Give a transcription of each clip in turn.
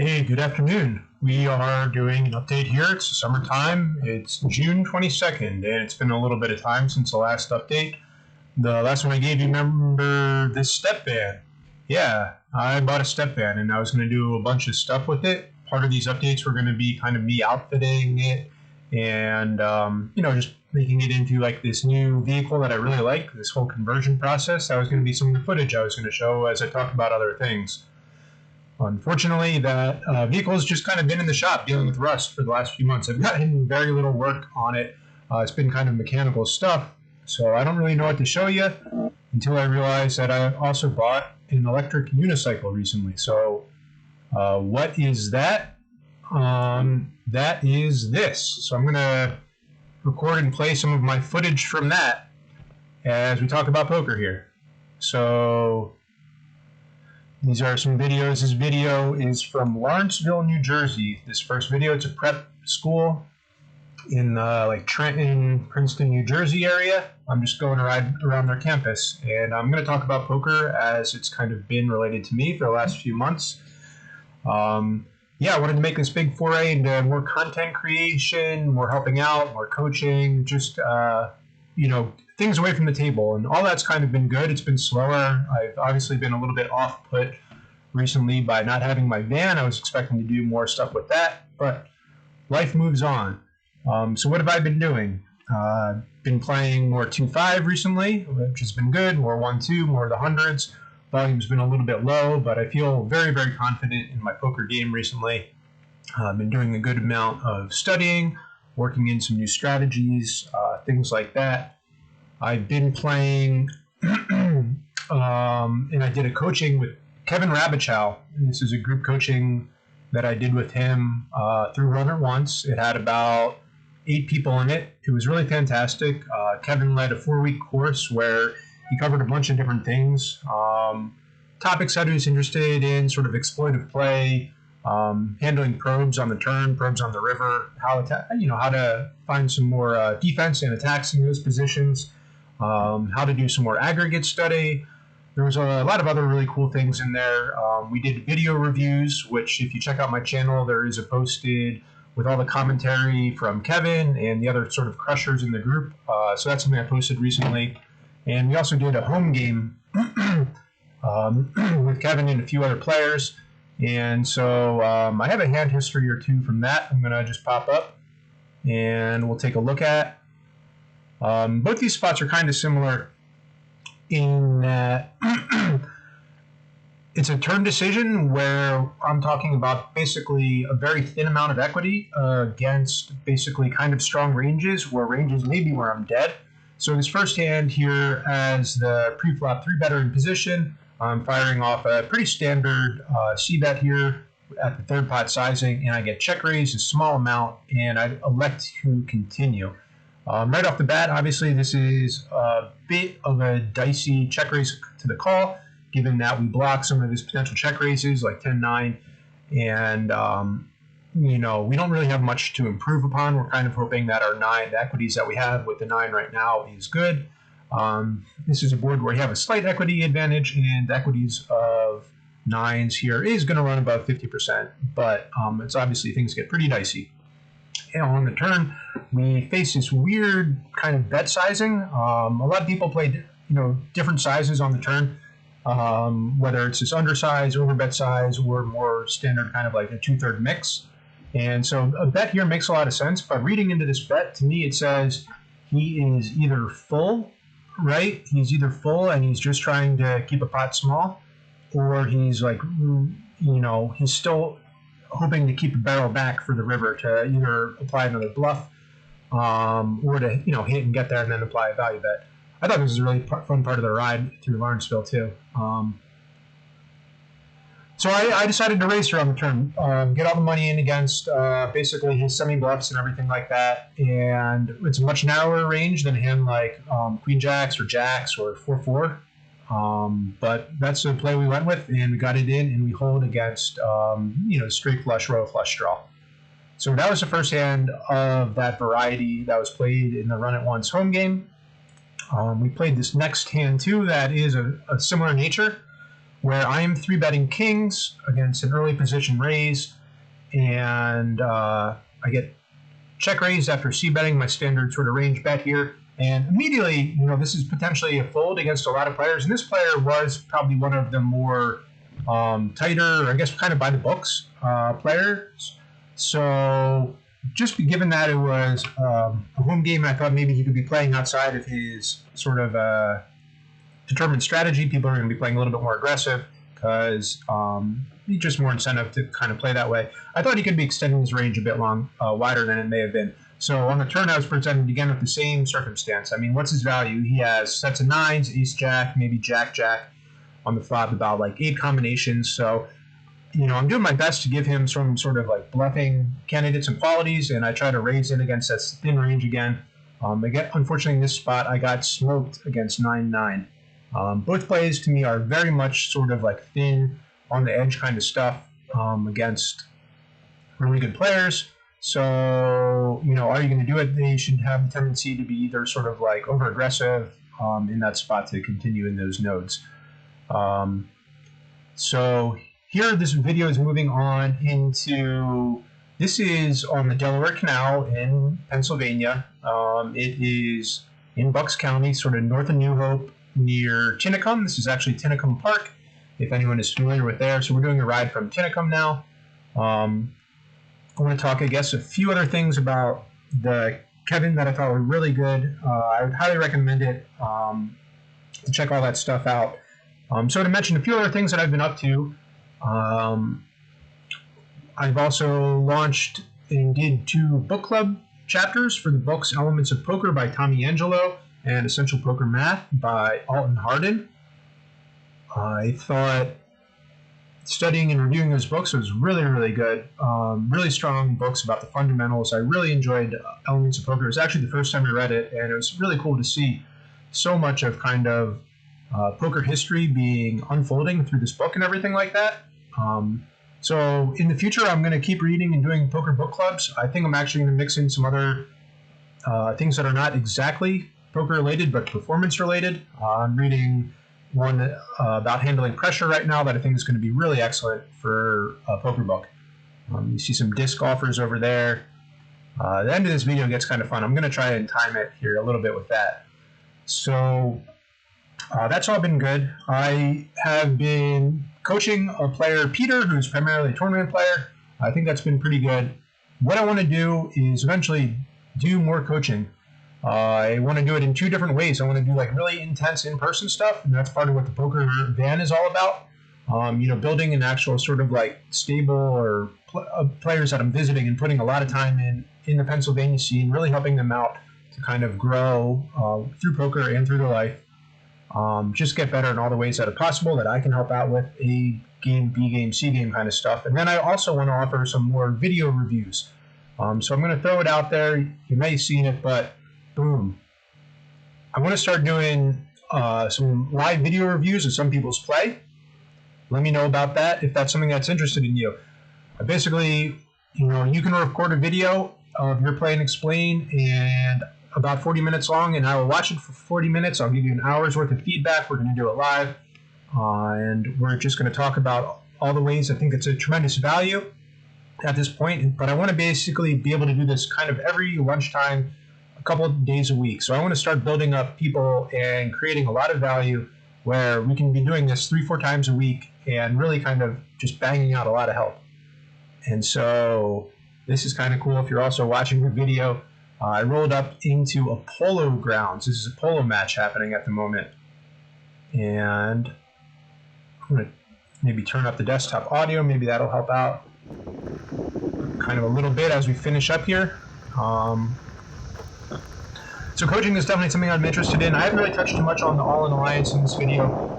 Hey, good afternoon. We are doing an update here. It's summertime. It's June 22nd, and it's been a little bit of time since the last update. The last one I gave you, remember this step van? Yeah, I bought a step van, and I was going to do a bunch of stuff with it. Part of these updates were going to be kind of me outfitting it and, just making it into like this new vehicle that I really like, this whole conversion process. That was going to be some of the footage I was going to show as I talked about other things. Unfortunately, that vehicle has just kind of been in the shop dealing with rust for the last few months. I've gotten very little work on it. It's been kind of mechanical stuff, so I don't really know what to show you until I realize that I also bought an electric unicycle recently. So what is that? That is this. So I'm going to record and play some of my footage from that as we talk about poker here. So these are some videos. This video is from Lawrenceville, New Jersey. This first video, it's a prep school in like Trenton, Princeton, New Jersey area. I'm just going to ride around their campus, and I'm going to talk about poker as it's kind of been related to me for the last few months. I wanted to make this big foray into more content creation, more helping out, more coaching, just things away from the table, and all that's kind of been good. It's been slower. I've obviously been a little bit off put recently by not having my van. I was expecting to do more stuff with that, but life moves on. So what have I been doing? Been playing more 2-5 recently, which has been good. More 1-2, more of the hundreds. Volume's been a little bit low, but I feel very, very confident in my poker game recently. I've been doing a good amount of studying, working in some new strategies, things like that. I've been playing, and I did a coaching with Kevin Rabichow. This is a group coaching that I did with him through Run It Once. It had about 8 people in it. It was really fantastic. Kevin led a 4-week course where he covered a bunch of different things, topics that he was interested in, sort of exploitive play, handling probes on the turn, probes on the river, how to find some more defense and attacks in those positions. How to do some more aggregate study. There was a lot of other really cool things in there. We did video reviews, which if you check out my channel, there is a posted with all the commentary from Kevin and the other sort of crushers in the group. So that's something I posted recently. And we also did a home game with Kevin and a few other players. And so I have a hand history or two from that. I'm going to just pop up and we'll take a look at. Both these spots are kind of similar in that it's a turn decision where I'm talking about basically a very thin amount of equity against basically kind of strong ranges, where ranges maybe where I'm dead. So this first hand here as the pre-flop 3-better in position, I'm firing off a pretty standard C-bet here at the third pot sizing, and I get check raise, a small amount, and I elect to continue. Right off the bat, obviously, this is a bit of a dicey check raise to the call, given that we block some of his potential check raises, like 10-9, and, we don't really have much to improve upon. We're kind of hoping that our 9, the equities that we have with the 9 right now is good. This is a board where you have a slight equity advantage, and the equities of 9s here is going to run above 50%, but it's obviously things get pretty dicey. And on the turn, we face this weird kind of bet sizing. A lot of people play, different sizes on the turn, whether it's this undersize, overbet size, or more standard kind of like a 2/3 mix. And so a bet here makes a lot of sense. But reading into this bet, to me, it says he is either full, right? He's either full and he's just trying to keep a pot small, or he's like, he's still hoping to keep a barrel back for the river to either apply another bluff or to hit and get there and then apply a value bet. I thought this was a really fun part of the ride through Lawrenceville too. So I decided to raise here on the turn, get all the money in against basically his semi-bluffs and everything like that. And it's a much narrower range than him like Queen Jacks or Jacks or 4-4. But that's the play we went with, and we got it in, and we hold against, straight flush, royal flush draw. So that was the first hand of that variety that was played in the Run It Once home game. We played this next hand too that is a similar nature. where I am 3-betting kings against an early position raise, and I get check raised after c-betting my standard sort of range bet here. And immediately, this is potentially a fold against a lot of players. And this player was probably one of the more tighter, or I guess kind of by the books players. So just given that it was a home game, I thought maybe he could be playing outside of his sort of determined strategy. People are going to be playing a little bit more aggressive because just more incentive to kind of play that way. I thought he could be extending his range a bit wider than it may have been. So on the turn, I was presented again with the same circumstance. I mean, what's his value? He has sets of nines, ace-jack, maybe jack-jack on the flop, about like 8 combinations. So, I'm doing my best to give him some sort of like bluffing candidates and qualities, and I try to raise in against that thin range again. Unfortunately, in this spot, I got smoked against 9-9. Both plays to me are very much sort of like thin, on the edge kind of stuff against really good players. So, are you going to do it? They should have the tendency to be either sort of like over aggressive in that spot to continue in those nodes. So here this video is moving on into, this is on the Delaware Canal in Pennsylvania. It is in Bucks County, sort of north of New Hope, near Tinicum. This is actually Tinicum Park, if anyone is familiar with there. So we're doing a ride from Tinicum now. I want to talk, I guess, a few other things about the Kevin that I thought were really good. I would highly recommend it to check all that stuff out. So to mention a few other things that I've been up to, I've also launched and did 2 book club chapters for the books Elements of Poker by Tommy Angelo and Essential Poker Math by Alton Hardin. I thought studying and reviewing those books was really, really good. Really strong books about the fundamentals. I really enjoyed Elements of Poker. It was actually the first time I read it, and it was really cool to see so much of kind of poker history being unfolding through this book and everything like that. So in the future, I'm going to keep reading and doing poker book clubs. I think I'm actually going to mix in some other things that are not exactly poker related, but performance related. I'm reading one about handling pressure right now that I think is going to be really excellent for a poker book. You see some disc golfers over there. The end of this video gets kind of fun. I'm going to try and time it here a little bit with that. So that's all been good. I have been coaching a player, Peter, who's primarily a tournament player. I think that's been pretty good. What I want to do is eventually do more coaching. I want to do it in 2 different ways. I want to do like really intense in-person stuff, and that's part of what the poker van is all about. Building an actual sort of like stable or players that I'm visiting and putting a lot of time in the Pennsylvania scene, really helping them out to kind of grow through poker and through their life. Just get better in all the ways that are possible that I can help out with, A game, B game, C game kind of stuff. And then I also want to offer some more video reviews. So I'm going to throw it out there. You may have seen it, but boom. I want to start doing some live video reviews of some people's play. Let me know about that if that's something that's interested in you. Basically, you can record a video of your play and explain, and about 40 minutes long, and I will watch it for 40 minutes. I'll give you an hour's worth of feedback. We're going to do it live, and we're just going to talk about all the ways I think it's a tremendous value at this point. But I want to basically be able to do this kind of every lunchtime, a couple of days a week. So I want to start building up people and creating a lot of value where we can be doing this 3-4 times a week and really kind of just banging out a lot of help. And so this is kind of cool. If you're also watching the video, I rolled up into a polo grounds. This is a polo match happening at the moment. And I'm going to maybe turn up the desktop audio. Maybe that'll help out kind of a little bit as we finish up here. So coaching is definitely something I'm interested in. I haven't really touched too much on the All-In Alliance in this video.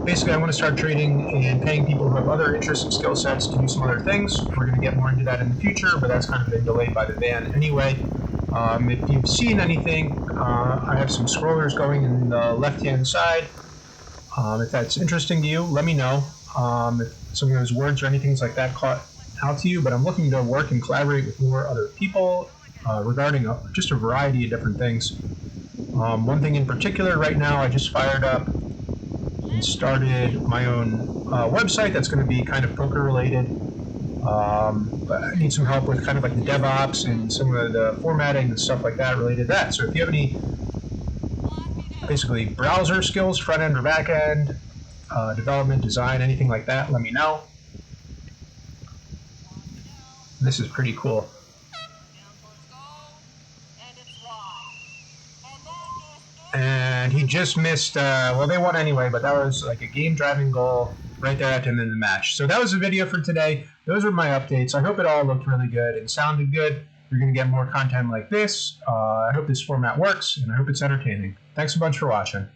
Basically, I want to start trading and paying people who have other interests and skill sets to do some other things. We're going to get more into that in the future, but that's kind of been delayed by the ban anyway. If you've seen anything, I have some scrollers going in the left-hand side. If that's interesting to you, let me know. If some of those words or anything like that caught out to you, but I'm looking to work and collaborate with more other people regarding just a variety of different things. One thing in particular right now, I just fired up and started my own website that's going to be kind of poker related. But I need some help with kind of like the DevOps and some of the formatting and stuff like that related to that. So if you have any basically browser skills, front end or back end, development, design, anything like that, let me know. This is pretty cool. And he just missed, well, they won anyway, but that was like a game-driving goal right there at the end of the match. So that was the video for today. Those were my updates. I hope it all looked really good and sounded good. You're going to get more content like this. I hope this format works, and I hope it's entertaining. Thanks a bunch for watching.